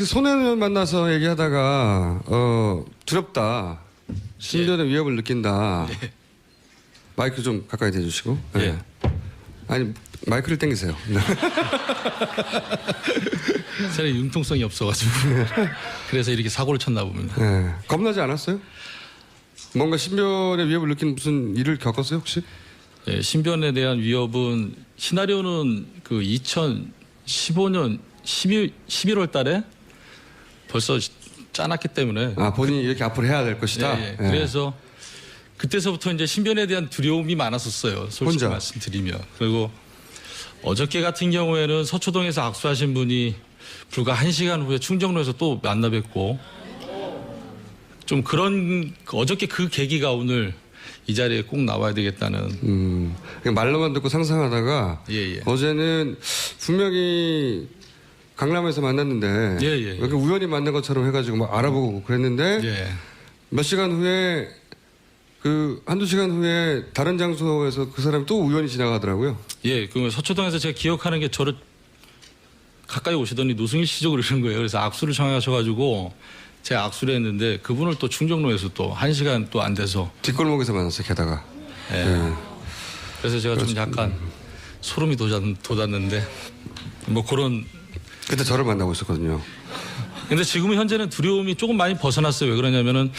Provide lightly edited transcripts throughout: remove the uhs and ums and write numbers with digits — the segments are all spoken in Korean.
손혜원 의원 만나서 얘기하다가 두렵다. 신변의 위협을 느낀다. 예. 마이크 좀 가까이 대주시고. 네. 예. 아니 마이크를 당기세요. 저는 융통성이 없어가지고 그래서 이렇게 사고를 쳤나 봅니다. 네. 겁나지 않았어요? 뭔가 신변의 위협을 느낀 무슨 일을 겪었어요 혹시? 예, 신변에 대한 위협은 시나리오는 그 2015년 11월 달에 벌써 짜놨기 때문에 아 본인이 이렇게 앞으로 해야 될 것이다. 예, 예. 그래서 그때서부터 이제 신변에 대한 두려움이 많았었어요. 솔직히 혼자. 말씀드리면. 그리고 어저께 같은 경우에는 서초동에서 악수하신 분이 불과 1시간 후에 충정로에서 또 만나 뵙고 좀 그런 어저께 그 계기가 오늘 이 자리에 꼭 나와야 되겠다는. 그냥 말로만 듣고 상상하다가 예. 어제는 분명히 강남에서 만났는데 예. 이렇게 우연히 만난 것처럼 해가지고 막 알아보고 그랬는데 예. 몇 시간 후에 한두 시간 후에 다른 장소에서 그 사람이 또 우연히 지나가더라고요. 예. 그 서초동에서 제가 기억하는 게 저를 가까이 오시더니 노승일 씨죠 그러는 거예요. 그래서 악수를 청하셔가지고 제가 악수를 했는데 그분을 또 충정로에서 또 1시간 또 안 돼서 뒷골목에서 만났어요. 게다가. 예. 그래서 제가 좀 약간 소름이 돋았는데 뭐 그런. 그때 저를 만나고 있었거든요. 근데 지금은 현재는 두려움이 조금 많이 벗어났어요. 왜 그러냐면은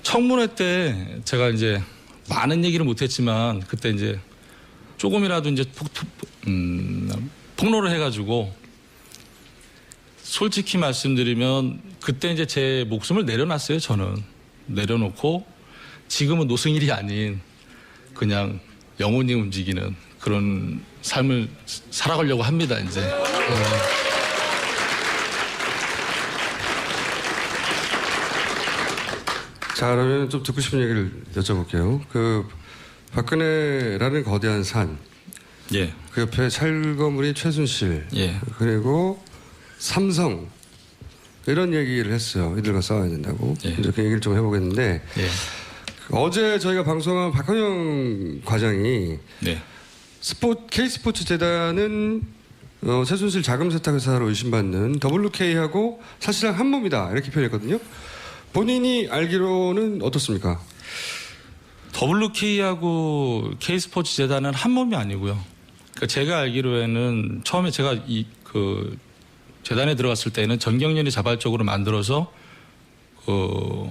청문회 때 제가 이제 많은 얘기를 못했지만 그때 이제 조금이라도 이제 폭로를 해가지고 솔직히 말씀드리면 그때 이제 제 목숨을 내려놨어요. 저는 내려놓고 지금은 노승일이 아닌 그냥 영혼이 움직이는 그런 삶을 살아가려고 합니다. 이제. 자, 그러면 좀 듣고 싶은 얘기를 여쭤볼게요. 그 박근혜라는 거대한 산, 예. 그 옆에 찰거물이 최순실, 예. 그리고 삼성 이런 얘기를 했어요. 이들과 싸워야 된다고. 예. 이제 그 얘기를 좀 해보겠는데 예. 어제 저희가 방송한 박헌영 과장이 네. K스포츠 재단은 최순실 자금 세탁 회사로 의심받는 WK하고 사실상 한 몸이다 이렇게 표현했거든요. 본인이 알기로는 어떻습니까? WK하고 K스포츠 재단은 한 몸이 아니고요. 그러니까 제가 알기로에는 처음에 제가 그 재단에 들어갔을 때는 전경련이 자발적으로 만들어서 그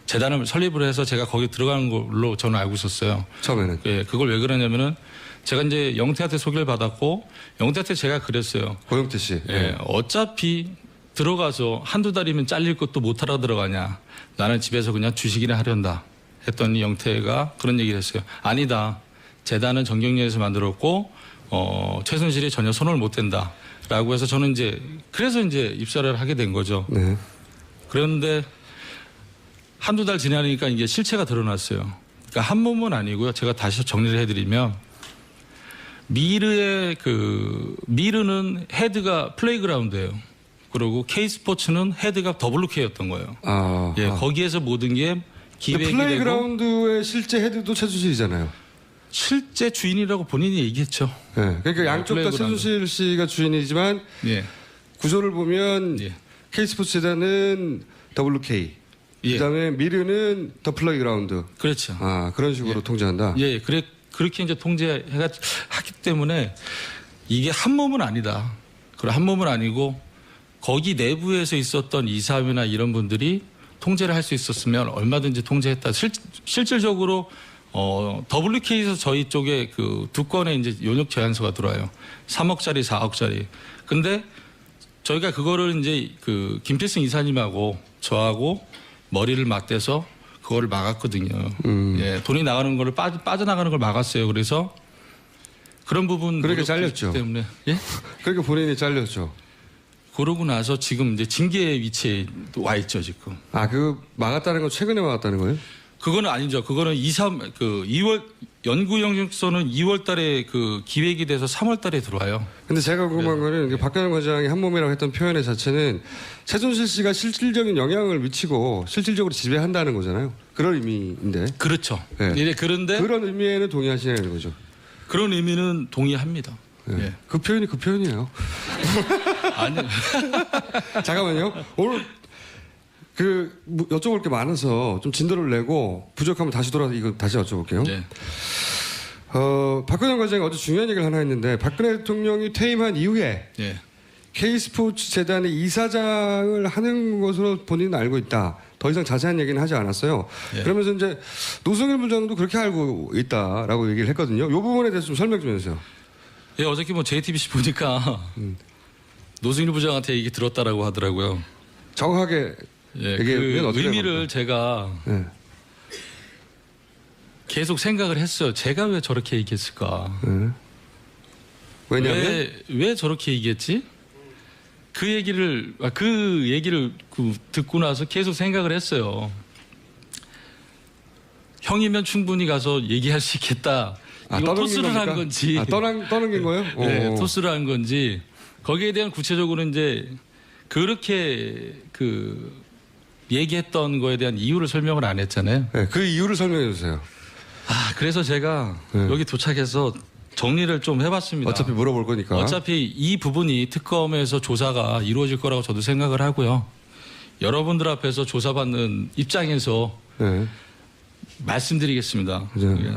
재단을 설립을 해서 제가 거기 들어가는 걸로 저는 알고 있었어요. 처음에는. 예, 그걸 왜 그러냐면은 제가 이제 영태한테 소개를 받았고 영태한테 제가 그랬어요. 고영태 씨. 예, 어차피 들어가서 한두 달이면 잘릴 것도 못하러 들어가냐. 나는 집에서 그냥 주식이나 하련다. 했더니 영태가 그런 얘기를 했어요. 아니다. 재단은 정경련에서 만들었고 최순실이 전혀 손을 못 댄다. 라고 해서 저는 이제 그래서 이제 입사를 하게 된 거죠. 네. 그런데 한두 달 지나니까 이게 실체가 드러났어요. 그러니까 한 몸은 아니고요. 제가 다시 정리를 해드리면 미르는 헤드가 플레이그라운드예요. 그리고 K스포츠는 헤드가 WK였던 거예요. 예, 거기에서 모든 게 기획이 되고 플레이그라운드의 실제 헤드도 최순실이잖아요. 실제 주인이라고 본인이 얘기했죠. 네, 그러니까 양쪽 다 최순실 씨가 주인이지만 예. 구조를 보면 예. K스포츠 재단은 WK, 예. 그다음에 미르는 더 플레이그라운드. 그렇죠. 그런 식으로 통제한다. 예, 그렇게 이제 통제해가 하기 때문에 이게 한 몸은 아니다. 그리고 한 몸은 아니고 거기 내부에서 있었던 이사회나 이런 분들이 통제를 할 수 있었으면 얼마든지 통제했다. 실질적으로 WK에서 저희 쪽에 그 두 건의 이제 용역 제안서가 들어와요. 3억짜리, 4억짜리. 근데 저희가 그거를 이제 그 김필승 이사님하고 저하고 머리를 맞대서 그거를 막았거든요. 예, 돈이 나가는 거를 빠져나가는 걸 막았어요. 그래서 그런 부분 그렇게 잘렸죠. 때문에 예? 그러니까 본인이 잘렸죠. 그러고 나서 지금 이제 징계 위치에 와 있죠, 지금. 그 막았다는 건 최근에 막았다는 거예요? 그거는 아니죠. 그거는 2월 연구 영역서는 2월 달에 그 기획이 돼서 3월 달에 들어와요. 근데 제가 궁금한 거는 박현영 과장이 한 몸이라고 했던 표현의 자체는 최순실 씨가 실질적인 영향을 미치고 실질적으로 지배한다는 거잖아요. 그런 의미인데. 그렇죠. 네. 예, 그런데 그런 의미에는 동의하시냐는 거죠. 그런 의미는 동의합니다. 네. 예. 그 표현이 그 표현이에요. 아니 잠깐만요. 오늘 여쭤볼 게 많아서 좀 진도를 내고 부족하면 다시 돌아서 이거 다시 여쭤볼게요. 네. 박근혜 과장이 어제 중요한 얘기를 하나 했는데 박근혜 대통령이 퇴임한 이후에 네. K스포츠 재단의 이사장을 하는 것으로 본인은 알고 있다. 더 이상 자세한 얘기는 하지 않았어요. 예. 그러면서 이제 노승일 부장도 그렇게 알고 있다라고 얘기를 했거든요. 이 부분에 대해서 좀 설명 좀 해주세요. 예, 어저께 뭐 JTBC 보니까 노승일 부장한테 얘기 들었다라고 하더라고요. 정확하게 예, 얘기하면 그 어떻게 의미를 제가 네. 계속 생각을 했어요. 제가 왜 저렇게 얘기했을까? 네. 왜냐하면 왜 저렇게 얘기했지? 그 얘기를 듣고 나서 계속 생각을 했어요. 형이면 충분히 가서 얘기할 수 있겠다. 이거 떠넘긴 토스를 겁니까? 한 건지. 떠넘긴 거예요? 네, 토스를 한 건지. 거기에 대한 구체적으로 이제 그렇게 얘기했던 거에 대한 이유를 설명을 안 했잖아요. 네, 그 이유를 설명해 주세요. 그래서 제가 여기 도착해서 정리를 좀 해봤습니다. 어차피 물어볼 거니까. 어차피 이 부분이 특검에서 조사가 이루어질 거라고 저도 생각을 하고요. 여러분들 앞에서 조사받는 입장에서 네. 말씀드리겠습니다. 네.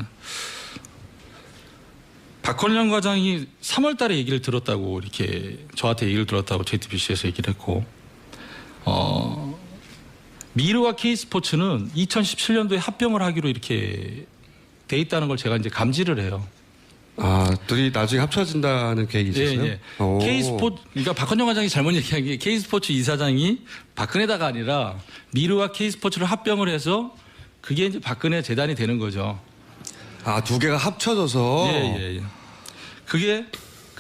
박헌영 과장이 3월 달에 얘기를 들었다고 이렇게 저한테 얘기를 들었다고 JTBC에서 얘기를 했고 미르와 K스포츠는 2017년도에 합병을 하기로 이렇게 돼 있다는 걸 제가 이제 감지를 해요. 둘이 나중에 합쳐진다는 계획이 있었어요? 예. K스포츠, 그러니까 박헌영 과장이 잘못 얘기한 게 K스포츠 이사장이 박근혜다가 아니라 미르와 K스포츠를 합병을 해서 그게 이제 박근혜 재단이 되는 거죠. 두 개가 합쳐져서? 예. 그게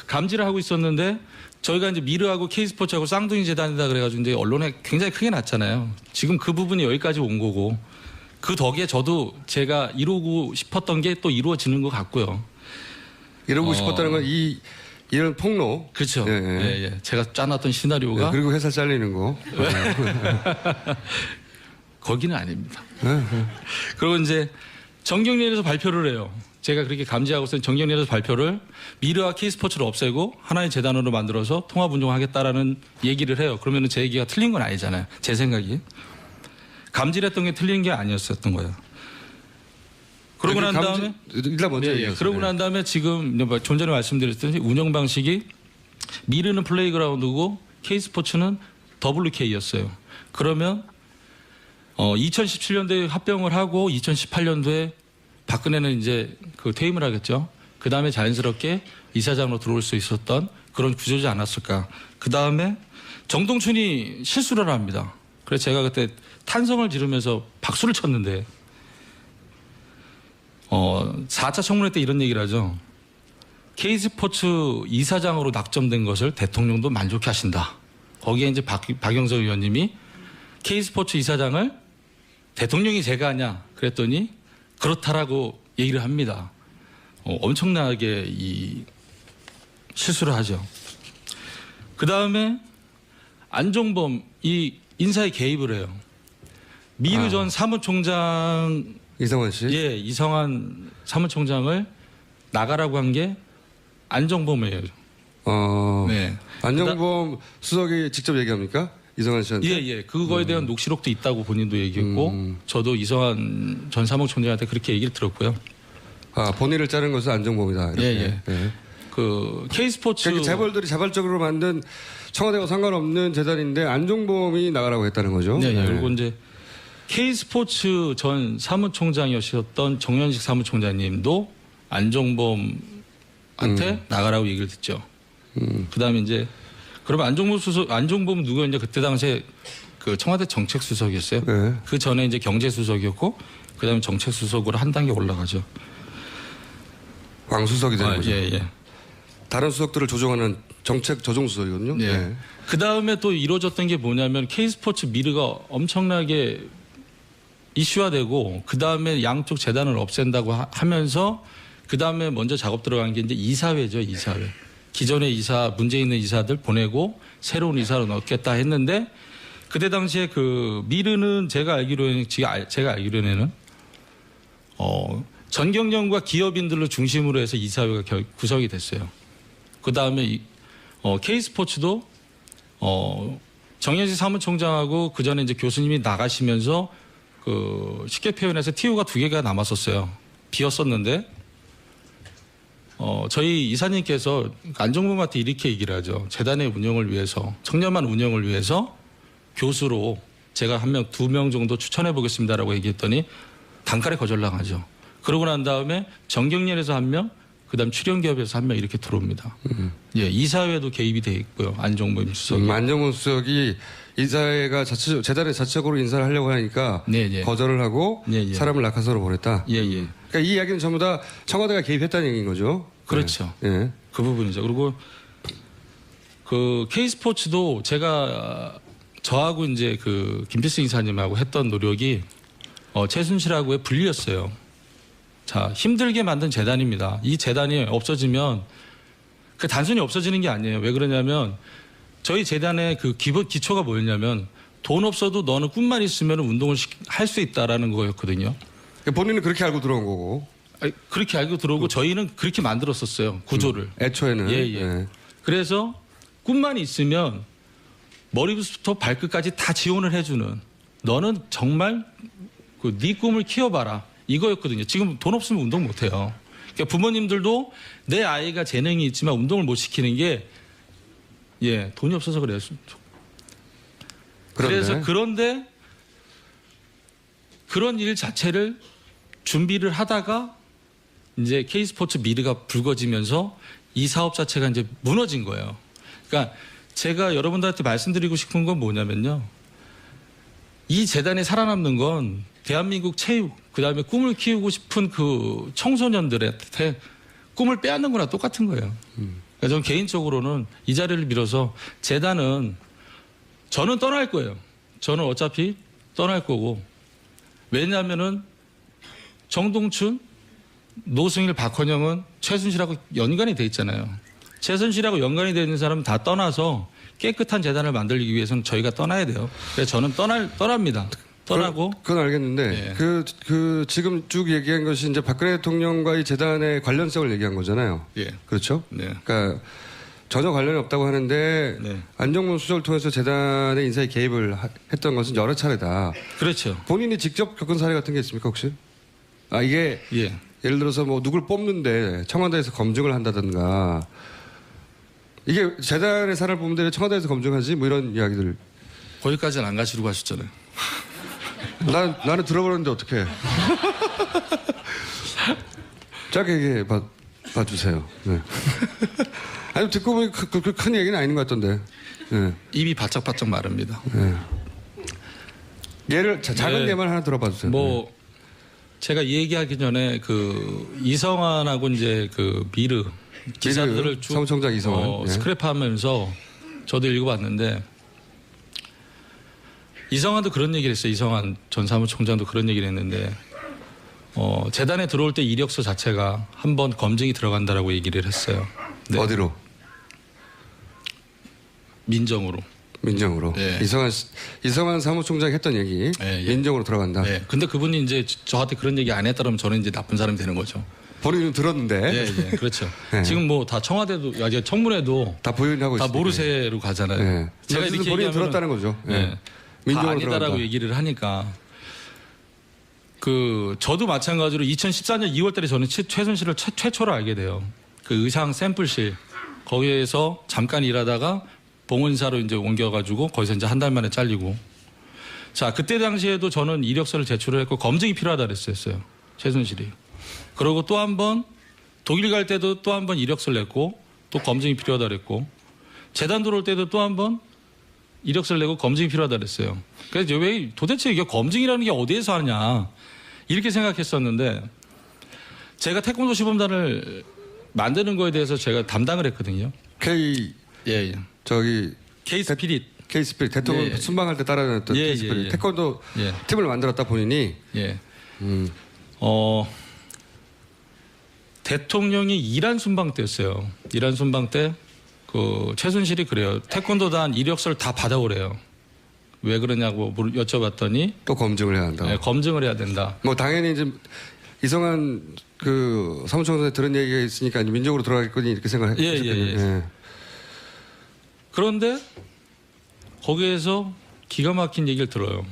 감지를 하고 있었는데 저희가 이제 미르하고 K스포츠하고 쌍둥이 재단이다 그래가지고 이제 언론에 굉장히 크게 났잖아요. 지금 그 부분이 여기까지 온 거고 그 덕에 저도 제가 이루고 싶었던 게 또 이루어지는 것 같고요. 이러고 싶었다는 건 이런 폭로. 그렇죠. 예. 제가 짜놨던 시나리오가 그리고 회사 잘리는 거. 거기는 아닙니다. 그리고 이제 정경련에서 발표를 해요. 제가 그렇게 감지하고서 정경련에서 발표를 미르와 K스포츠를 없애고 하나의 재단으로 만들어서 통합 운동하겠다라는 얘기를 해요. 그러면 제 얘기가 틀린 건 아니잖아요. 제 생각이. 감지를 했던 게 틀린 게 아니었었던 거예요. 그러고 난 다음에 일단 먼저 그러고 난 다음에 지금 좀 전에 말씀드렸듯이 운영 방식이 미르는 플레이그라운드고 K스포츠는 WK였어요. 그러면 2017년도에 합병을 하고 2018년도에 박근혜는 이제 퇴임을 하겠죠. 그 다음에 자연스럽게 이사장으로 들어올 수 있었던 그런 구조지 않았을까. 그 다음에 정동춘이 실수를 합니다. 그래서 제가 그때 탄성을 지르면서 박수를 쳤는데 4차 청문회 때 이런 얘기를 하죠. K스포츠 이사장으로 낙점된 것을 대통령도 만족해 하신다. 거기에 이제 박영석 의원님이 K스포츠 이사장을 대통령이 제가 하냐 그랬더니 그렇다라고 얘기를 합니다. 엄청나게 실수를 하죠. 그 다음에 안종범 인사에 개입을 해요. 미르 전 사무총장 이성환 씨? 예, 이성환 사무총장을 나가라고 한 게 안종범이에요. 네. 안종범 수석이 직접 얘기합니까? 이성환 씨한테? 예. 그거에 대한 녹취록도 있다고 본인도 얘기했고 저도 이성환 전 사무총장한테 그렇게 얘기를 들었고요. 본인을 자른 것은 안종범이다. 이렇게. 예. K스포츠 그러니까 재벌들이 자발적으로 만든 청와대와 상관없는 재단인데 안종범이 나가라고 했다는 거죠. 네. 그리고 이제 K스포츠 전 사무총장이셨던 정현식 사무총장님도 안종범한테 나가라고 얘기를 듣죠. 그다음에 이제 그러면 안종범 누구였냐 그때 당시에 청와대 정책수석이었어요. 네. 그 전에 이제 경제수석이었고 그다음에 정책수석으로 한 단계 올라가죠. 왕수석이 되는 거죠. 예. 다른 수석들을 조종하는 정책 조종수석이거든요. 네. 네. 그 다음에 또 이루어졌던 게 뭐냐면 K스포츠 미르가 엄청나게 이슈화되고 그 다음에 양쪽 재단을 없앤다고 하면서 그 다음에 먼저 작업 들어간 게 이제 이사회죠, 이사회. 기존의 문제 있는 이사들 보내고 새로운 이사로 넣겠다 했는데 그때 당시에 미르는 제가 알기로는 전경련과 기업인들을 중심으로 해서 이사회가 구성이 됐어요. 그 다음에 K스포츠도 정현식 사무총장하고 그 전에 이제 교수님이 나가시면서 쉽게 표현해서 TO가 2개가 남았었어요. 비었었는데 저희 이사님께서 안종범한테 이렇게 얘기를 하죠. 재단의 운영을 위해서, 청렴한 운영을 위해서 교수로 제가 2명 정도 추천해 보겠습니다라고 얘기했더니 단칼에 거절당하죠. 그러고 난 다음에 정경련에서 1명, 그다음 출연기업에서 1명 이렇게 들어옵니다. 예, 이사회도 개입이 돼 있고요. 안종범 수석이. 안종범 수석이 이사회가 재단에 자체적으로 인사를 하려고 하니까 네. 거절을 하고 사람을 낙하산으로 보냈다. 예. 그러니까 이 이야기는 전부 다 청와대가 개입했다는 얘기인 거죠. 그렇죠. 네. 그 부분이죠. 그리고 K스포츠도 제가 저하고 이제 김필승 이사님하고 했던 노력이 최순실하고의 분리였어요. 자, 힘들게 만든 재단입니다. 이 재단이 없어지면 단순히 없어지는 게 아니에요. 왜 그러냐면 저희 재단의 기초가 뭐였냐면 돈 없어도 너는 꿈만 있으면 운동을 할 수 있다라는 거였거든요. 본인은 그렇게 알고 들어온 거고. 아니, 그렇게 알고 들어오고 저희는 그렇게 만들었었어요. 구조를. 애초에는. 예. 네. 그래서 꿈만 있으면 머리부터 발끝까지 다 지원을 해주는, 너는 정말 네 꿈을 키워봐라, 이거였거든요. 지금 돈 없으면 운동 못해요. 그러니까 부모님들도 내 아이가 재능이 있지만 운동을 못 시키는 게 돈이 없어서 그래요. 그래서 그런데 그런 일 자체를 준비를 하다가 이제 K스포츠 미르가 불거지면서 이 사업 자체가 이제 무너진 거예요. 그러니까 제가 여러분들한테 말씀드리고 싶은 건 뭐냐면요. 이 재단에 살아남는 건 대한민국 체육, 그다음에 꿈을 키우고 싶은 청소년들한테 꿈을 빼앗는 거나 똑같은 거예요. 그러니까 저는 개인적으로는 이 자리를 빌어서 재단은 저는 떠날 거예요. 저는 어차피 떠날 거고. 왜냐하면은 정동춘, 노승일, 박헌영은 최순실하고 연관이 돼 있잖아요. 최순실하고 연관이 되어 있는 사람은 다 떠나서 깨끗한 재단을 만들기 위해서는 저희가 떠나야 돼요. 그래서 저는 떠납니다. 떠나고. 그건 알겠는데, 지금 쭉 얘기한 것이 이제 박근혜 대통령과 이 재단의 관련성을 얘기한 거잖아요. 예. 그렇죠? 네. 그러니까 전혀 관련이 없다고 하는데, 네. 안종범 수석을 통해서 재단의 인사에 개입을 했던 것은 여러 차례다. 그렇죠. 본인이 직접 겪은 사례 같은 게 있습니까, 혹시? 이게 예를 들어서 뭐 누굴 뽑는데 청와대에서 검증을 한다든가, 이게 재단의 사람을 뽑는데 왜 청와대에서 검증하지? 뭐 이런 이야기들. 거기까지는 안 가시려고 하셨잖아요. 나는 들어버렸는데 어떡해. 짧게 얘기해 봐주세요. 네. 아니, 듣고 보니 큰 얘기는 아닌 것 같던데. 네. 입이 바짝바짝 마릅니다. 네. 예를, 작은 예만 하나 들어봐 주세요. 제가 이 얘기하기 전에 이성환하고 이제 미르 기사들을 쭉 사무총장 이성환 스크랩하면서 저도 읽어봤는데, 이성환도 그런 얘기를 했어요. 이성환 전 사무총장도 그런 얘기를 했는데, 재단에 들어올 때 이력서 자체가 한번 검증이 들어간다라고 얘기를 했어요. 네. 어디로? 민정으로. 네. 이성환 사무총장이 했던 얘기. 민정으로 들어간다. 네. 근데 그분이 이제 저한테 그런 얘기 안 했다면 저는 이제 나쁜 사람이 되는 거죠. 본인은 들었는데. 예, 그렇죠. 네. 지금 다 청와대도, 청문회도 다 부인하고 다 있어요. 모르쇠로 가잖아요. 네. 제가 이렇게 본인이 들었다는 거죠. 네. 다 아니다라고 얘기를 하니까. 저도 마찬가지로 2014년 2월달에 저는 최순실을 최초로 알게 돼요. 의상 샘플실 거기에서 잠깐 일하다가 봉은사로 이제 옮겨가지고 거기서 이제 한 달 만에 잘리고. 자, 그때 당시에도 저는 이력서를 제출을 했고 검증이 필요하다 그랬었어요. 최순실이. 그리고 또 한 번 독일 갈 때도 또 한 번 이력서를 냈고 또 검증이 필요하다 그랬고, 재단 들어올 때도 또 한 번 이력서를 내고 검증이 필요하다 그랬어요. 그래서 왜 도대체 이게 검증이라는 게 어디에서 하냐 이렇게 생각했었는데, 제가 태권도 시범단을 만드는 거에 대해서 제가 담당을 했거든요. K-스피릿 대통령 순방할 때 따라다녔던 K-스피릿 태권도 팀을 만들었다 본인이. 대통령이 이란 순방 때였어요. 이란 순방 때 최순실이 그래요. 태권도단 이력서를 다 받아오래요. 왜 그러냐고 여쭤봤더니 또 검증을 해야 한다. 네, 검증을 해야 된다. 당연히 이제 이성환 사무총장에 들은 얘기가 있으니까 민족으로 돌아가겠거니 이렇게 생각했겠죠. 그런데 거기에서 기가 막힌 얘기를 들어요.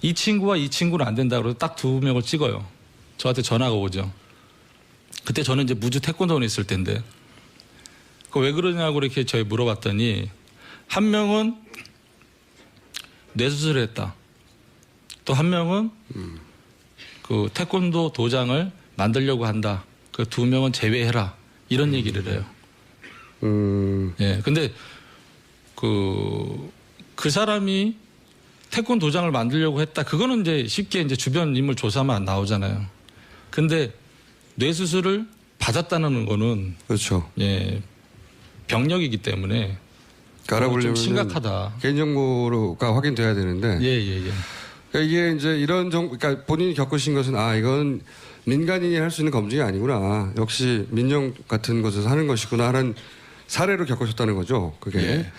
이 친구와 이 친구는 안 된다 그래서 딱 두 명을 찍어요. 저한테 전화가 오죠. 그때 저는 이제 무주 태권도원에 있을 때인데 그 왜 그러냐고 이렇게 저희 물어봤더니 한 명은 뇌수술을 했다. 또 한 명은 그 태권도 도장을 만들려고 한다. 그 두 명은 제외해라. 이런 얘기를 해요. 예. 근데 그 사람이 태권 도장을 만들려고 했다. 그거는 이제 쉽게 이제 주변 인물 조사만 안 나오잖아요. 근데 뇌수술을 받았다는 거는 그렇죠. 예. 병력이기 때문에 좀 알아보려면 심각하다. 개인정보가 확인돼야 되는데 예. 그러니까 이게 이제 이런 그러니까 본인이 겪으신 것은 이건 민간인이 할 수 있는 검증이 아니구나. 역시 민영 같은 곳에서 하는 것이구나 하는 사례로 겪으셨다는 거죠. 그게. 예.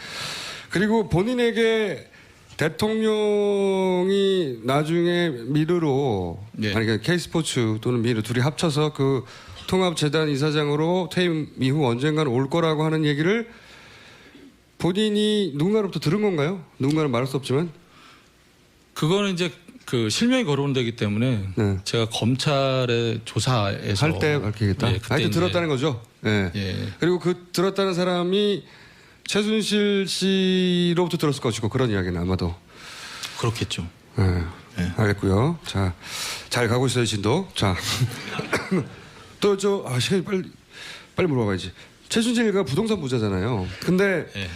그리고 본인에게 대통령이 나중에 미르로 예. 아니 그러니까 K스포츠 또는 미르 둘이 합쳐서 그 통합재단 이사장으로 퇴임 이후 언젠가는 올 거라고 하는 얘기를 본인이 누군가로부터 들은 건가요? 누군가는 말할 수 없지만. 그거는 이제 그 실명이 거론되기 때문에 네. 제가 검찰의 조사에서 할 때 밝히겠다. 예, 그때 하여튼 이제 들었다는 거죠. 예. 예. 그리고 그 들었다는 사람이 최순실 씨로부터 들었을 것이고 그런 이야기는 아마도. 그렇겠죠. 예. 예. 알겠고요. 자, 잘 가고 있어요, 진도. 자, 또 시간이 빨리 물어봐야지. 최순실가 부동산 부자잖아요. 근데 예.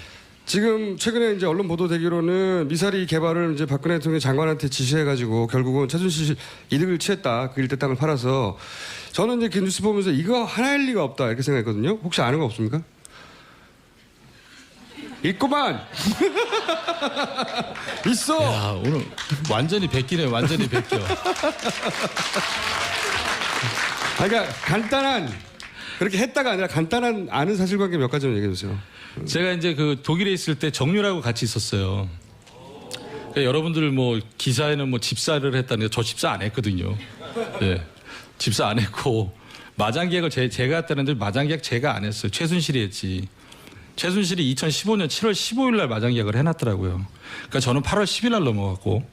지금 최근에 이제 언론 보도되기로는 미사리 개발을 이제 박근혜 대통령이 장관한테 지시해가지고 결국은 최순실 이득을 취했다. 그 일대 땅을 팔아서 저는 이제 그 뉴스 보면서 이거 하나일 리가 없다 이렇게 생각했거든요. 혹시 아는 거 없습니까? 있구만. 있어. 야, 오늘 완전히 베끼네. 완전히 베껴. 그러니까 간단한 그렇게 했다가 아니라 간단한 아는 사실관계 몇 가지만 얘기해 주세요. 제가 이제 그 독일에 있을 때 정유라고 같이 있었어요. 그러니까 여러분들 뭐 기사에는 뭐 집사를 했다는데 저 집사 안 했거든요. 예. 집사 안 했고 마장 계약을 제가 했다는데 마장 계약 제가 안 했어요. 최순실이 했지. 최순실이 2015년 7월 15일 날 마장 계약을 해놨더라고요. 그러니까 저는 8월 10일 날 넘어갔고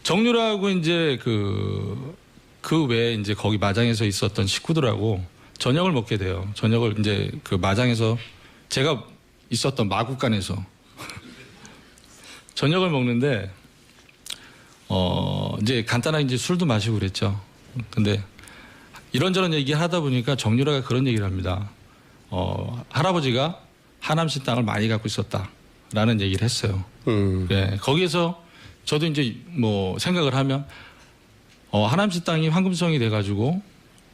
정유라하고 이제 그 외에 이제 거기 마장에서 있었던 식구들하고 저녁을 먹게 돼요. 저녁을 이제 그 마장에서 제가 있었던 마국간에서 저녁을 먹는데 이제 간단하게 이제 술도 마시고 그랬죠. 근데 이런저런 얘기 하다 보니까 정유라가 그런 얘기를 합니다. 할아버지가 하남시 땅을 많이 갖고 있었다라는 얘기를 했어요. 네, 거기에서 저도 이제 뭐 생각을 하면 하남시 땅이 황금성이 돼가지고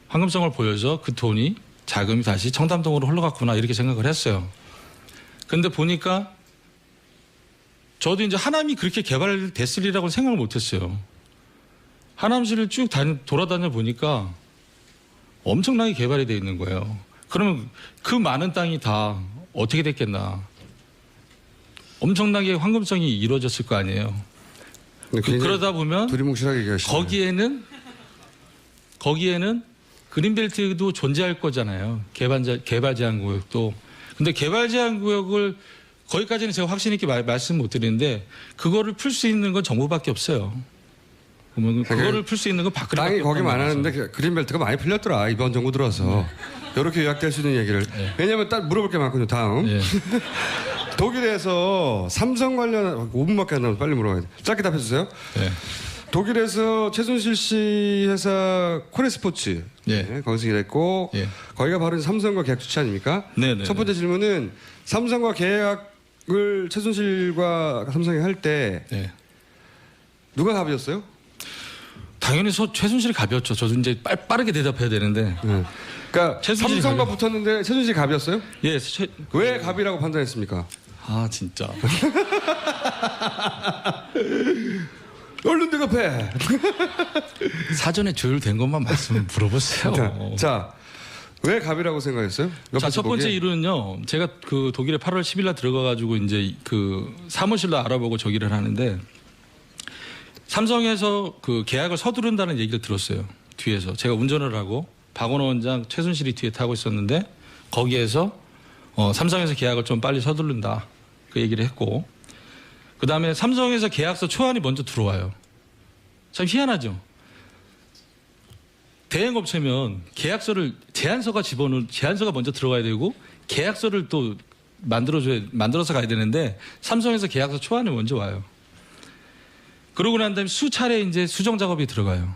황금성을 보여서 그 돈이 자금이 다시 청담동으로 흘러갔구나 이렇게 생각을 했어요. 근데 보니까 저도 이제 하남이 그렇게 개발됐으리라고 생각을 못했어요. 하남시를 쭉 돌아다녀 보니까 엄청나게 개발이 돼 있는 거예요. 그러면 그 많은 땅이 다 어떻게 됐겠나. 엄청나게 황금성이 이루어졌을 거 아니에요. 그러다 보면 두리뭉실하게 얘기하시네요. 거기에는 그린벨트도 존재할 거잖아요. 개발 제한 구역도. 근데 개발 제한 구역을 거기까지는 제가 확신 있게 말씀 못 드리는데 그거를 풀 수 있는 건 정부밖에 없어요. 그러면 그거를 풀 수 있는 건 박근혜밖에 땅이 거기 없다는 많았는데 거죠. 그린벨트가 많이 풀렸더라. 이번 정부 들어서. 이렇게 요약될 수 있는 얘기를. 네. 왜냐하면 딱 물어볼 게 많거든요. 다음. 예. 독일에서 삼성 관련 5분밖에 안 남아서 빨리 물어봐야 돼. 짧게 답해 주세요. 예. 독일에서 최순실 씨 회사 코레스포츠 예. 네, 거기서 일했고 예. 거기가 바로 삼성과 계약 주체 아닙니까? 네네. 첫 번째 질문은 삼성과 계약을 최순실과 삼성이 할 때 예. 누가 갑이었어요? 당연히 최순실이 갑이었죠. 저도 이제 빠르게 대답해야 되는데. 네. 그러니까 최순실이 삼성과 갑이요. 붙었는데 최순실 갑이었어요? 예. 왜 갑이라고 판단했습니까? 아 진짜. 얼른 대답해. 사전에 조율된 것만 말씀 물어보세요. 자, 왜 갑이라고 생각했어요? 자, 첫 번째 보기에? 이유는요. 제가 그 독일에 8월 10일 날 들어가가지고 이제 그 사무실로 알아보고 저기를 하는데 삼성에서 그 계약을 서두른다는 얘기를 들었어요. 뒤에서. 제가 운전을 하고 박원호 원장 최순실이 뒤에 타고 있었는데 거기에서 삼성에서 계약을 좀 빨리 서두른다. 그 얘기를 했고, 그 다음에 삼성에서 계약서 초안이 먼저 들어와요. 참 희한하죠. 대행업체면 계약서를 제안서가 먼저 들어가야 되고 계약서를 또 만들어서 가야 되는데 삼성에서 계약서 초안이 먼저 와요. 그러고 난 다음에 수차례 이제 수정 작업이 들어가요.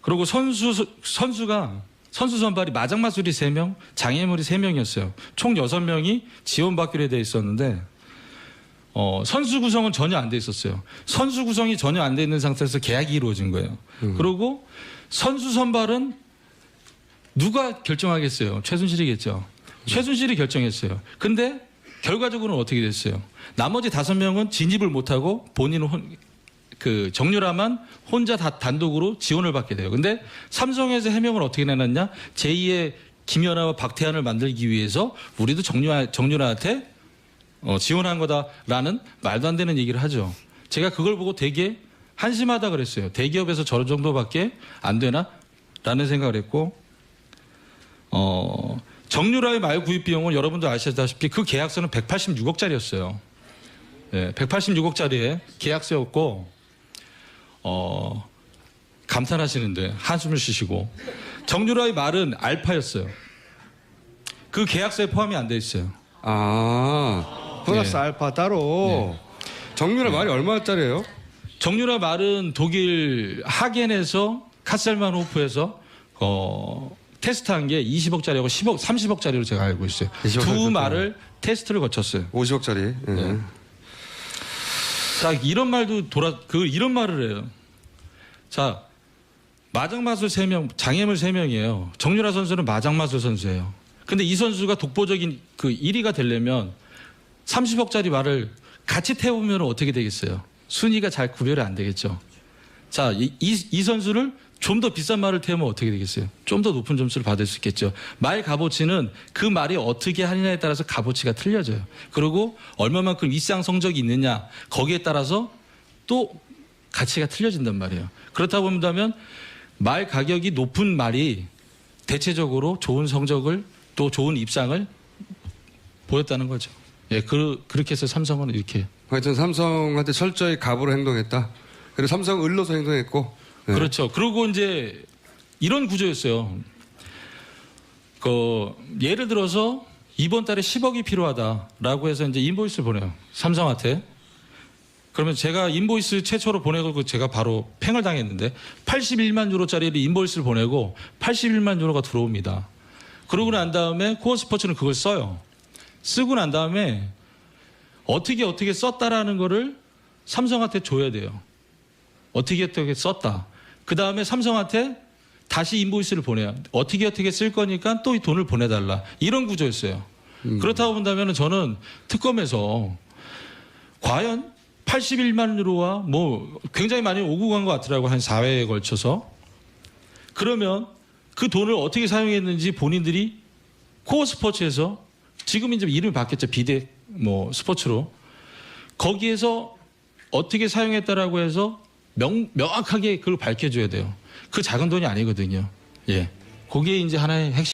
그리고 선수 선발이 마장마술이 3명, 장애물이 3명이었어요. 총 6명이 지원받기로 되어 있었는데 선수 구성은 전혀 안 돼 있었어요. 선수 구성이 전혀 안 돼 있는 상태에서 계약이 이루어진 거예요. 그리고 선수 선발은 누가 결정하겠어요? 최순실이겠죠. 최순실이 결정했어요. 근데 결과적으로는 어떻게 됐어요? 나머지 5명은 진입을 못하고 본인은 정유라만 혼자 단독으로 지원을 받게 돼요. 근데 삼성에서 해명을 어떻게 내놨냐? 제2의 김연아와 박태환을 만들기 위해서 우리도 정유라한테 지원한 거다라는 말도 안 되는 얘기를 하죠. 제가 그걸 보고 되게 한심하다 그랬어요. 대기업에서 저런 정도밖에 안 되나? 라는 생각을 했고, 정유라의 말 구입 비용은 여러분도 아시다시피 그 계약서는 186억짜리였어요. 네, 186억짜리의 계약서였고, 감탄하시는데 한숨을 쉬시고, 정유라의 말은 알파였어요. 그 계약서에 포함이 안 돼 있어요. 플러스 네. 알파 따로. 정유라 말이 얼마짜리예요? 정유라 말은 독일 하겐에서 카셀만호프에서 테스트한 게 20억짜리하고 30억짜리로 제가 알고 있어요. 20억짜리 두 말을 테스트를 거쳤어요. 50억짜리. 네. 자, 이런 말도 이런 말을 해요. 자, 마장마술 3명, 장애물 3명이에요. 정유라 선수는 마장마술 선수예요. 근데 이 선수가 독보적인 1위가 되려면 30억짜리 말을 같이 태우면 어떻게 되겠어요? 순위가 잘 구별이 안 되겠죠. 자, 이 선수를 좀 더 비싼 말을 태우면 어떻게 되겠어요? 좀 더 높은 점수를 받을 수 있겠죠. 말 값어치는 그 말이 어떻게 하느냐에 따라서 값어치가 틀려져요. 그리고 얼마만큼 이상 성적이 있느냐, 거기에 따라서 또 가치가 틀려진단 말이에요. 그렇다 본다면 말 가격이 높은 말이 대체적으로 좋은 성적을 또 좋은 입상을 보였다는 거죠. 예, 그렇게 해서 삼성은 이렇게. 하여튼 삼성한테 철저히 갑으로 행동했다. 그리고 삼성은 을로서 행동했고. 네. 그렇죠. 그리고 이제 이런 구조였어요. 예를 들어서 이번 달에 10억이 필요하다라고 해서 이제 인보이스를 보내요. 삼성한테. 그러면 제가 인보이스 최초로 보내고 제가 바로 팽을 당했는데 81만 유로짜리 인보이스를 보내고 81만 유로가 들어옵니다. 그러고 난 다음에 코어 스포츠는 그걸 써요. 쓰고 난 다음에 어떻게 썼다라는 거를 삼성한테 줘야 돼요. 어떻게 썼다. 그 다음에 삼성한테 다시 인보이스를 보내요. 어떻게 쓸 거니까 또 이 돈을 보내달라. 이런 구조였어요. 그렇다고 본다면 저는 특검에서 과연 81만 유로와 굉장히 많이 오고 간 것 같더라고요. 한 4회에 걸쳐서. 그러면 그 돈을 어떻게 사용했는지 본인들이 코어 스포츠에서 지금 이제 이름이 바뀌었죠. 비대 스포츠로. 거기에서 어떻게 사용했다라고 해서 명확하게 그걸 밝혀줘야 돼요. 그 작은 돈이 아니거든요. 예. 그게 이제 하나의 핵심.